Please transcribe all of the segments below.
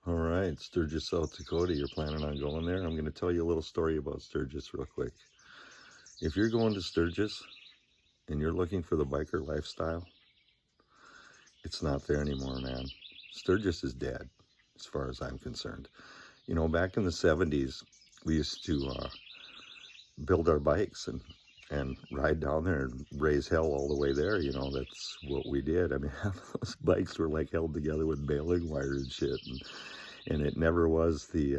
All right, Sturgis, South Dakota. You're planning on going there? I'm going to tell you a little story about Sturgis real quick. If you're going to Sturgis and you're looking for the biker lifestyle, it's not there anymore, man. Sturgis is dead, as far as I'm concerned. You know, back in the 70s, we used to build our bikes and ride down there and raise hell all the way there. You know, that's what we did. I mean, those bikes were like held together with baling wire and shit, and it never was the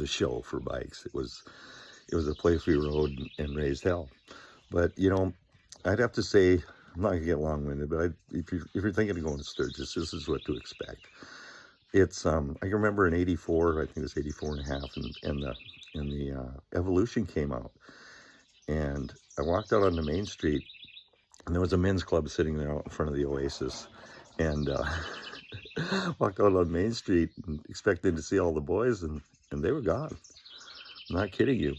show for bikes. It was a place we rode and raised hell. But you know, I'd have to say, I'm not gonna get long-winded, but if you're thinking of going to Sturgis, this is what to expect. It's I can remember in '84, I think it was 84 and a half, and the Evolution came out, and I walked out on the main street, and there was a men's club sitting there out in front of the Oasis, and walked out on Main Street and expecting to see all the boys, and they were gone. I'm not kidding you.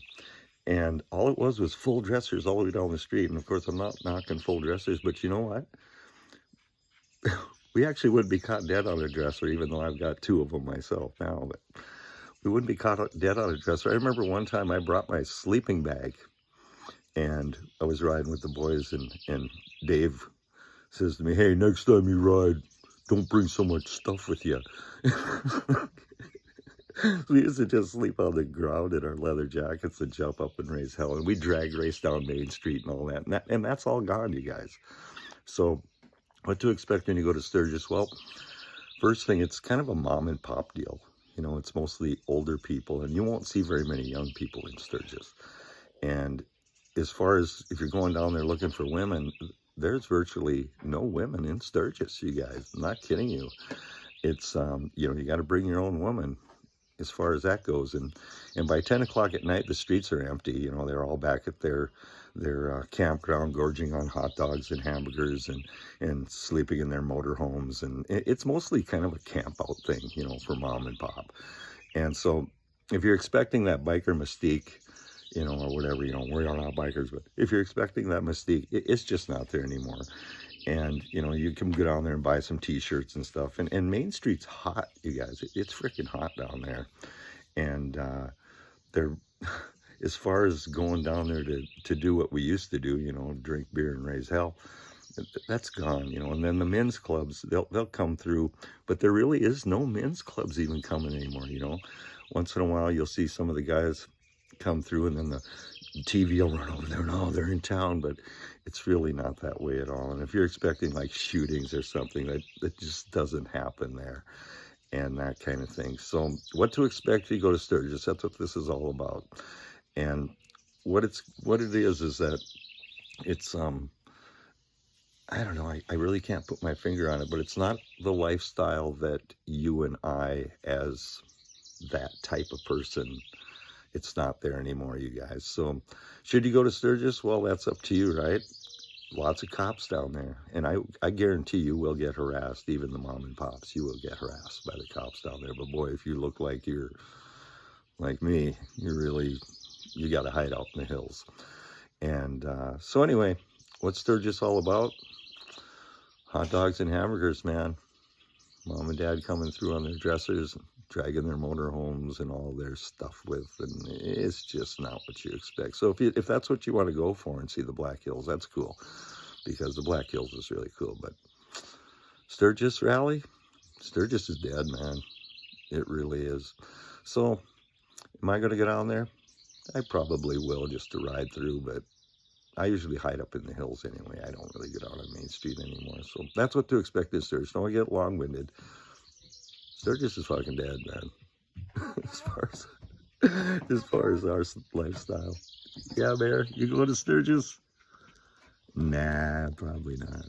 And all it was full dressers all the way down the street. And of course, I'm not knocking full dressers, but you know what? We actually wouldn't be caught dead on a dresser, even though I've got two of them myself now. But we wouldn't be caught dead on a dresser. I remember one time I brought my sleeping bag, and I was riding with the boys, and Dave says to me, "Hey, next time you ride, don't bring so much stuff with you." We used to just sleep on the ground in our leather jackets and jump up and raise hell. And we drag race down Main Street and all that. And that's all gone, you guys. So what to expect when you go to Sturgis? Well, first thing, it's kind of a mom and pop deal. You know, it's mostly older people, and you won't see very many young people in Sturgis. And as far as if you're going down there looking for women, there's virtually no women in Sturgis, you guys. I'm not kidding you. It's, you know, you got to bring your own woman as far as that goes. And by 10 o'clock at night, the streets are empty. You know, they're all back at their campground, gorging on hot dogs and hamburgers and sleeping in their motorhomes. And it's mostly kind of a camp out thing, you know, for mom and pop. And so if you're expecting that biker mystique, you know, or whatever, you know, we're not bikers, but if you're expecting that mystique, it's just not there anymore. And, you know, you can go down there and buy some t-shirts and stuff. And Main Street's hot, you guys. It's freaking hot down there. And they're, as far as going down there to do what we used to do, you know, drink beer and raise hell, that's gone, you know. And then the men's clubs, they'll come through. But there really is no men's clubs even coming anymore, you know. Once in a while, you'll see some of the guys come through, and then the TV will run over there. No, they're in town, but it's really not that way at all. And if you're expecting like shootings or something, that just doesn't happen there, and that kind of thing. So what to expect if you go to Sturgis, that's what this is all about. And what it is that it's I don't know, I really can't put my finger on it, but it's not the lifestyle that you and I, as that type of person, it's not there anymore, you guys. So should you go to Sturgis? Well, that's up to you, right? Lots of cops down there. And I guarantee you will get harassed. Even the mom and pops, you will get harassed by the cops down there. But boy, if you look like you're like me, you got to hide out in the hills. And so anyway, what's Sturgis all about? Hot dogs and hamburgers, man. Mom and dad coming through on their dressers, dragging their motorhomes and all their stuff with, and it's just not what you expect. So if that's what you want to go for and see the Black Hills, that's cool, because the Black Hills is really cool. But Sturgis Rally, Sturgis is dead, man. It really is. So am I going to get on there? I probably will, just to ride through, but I usually hide up in the hills anyway. I don't really get out on Main Street anymore. So that's what to expect in Sturgis. Don't get long-winded. Sturgis is fucking dead, man. as far as our lifestyle. Yeah, Mayor, you going to Sturgis? Nah, probably not.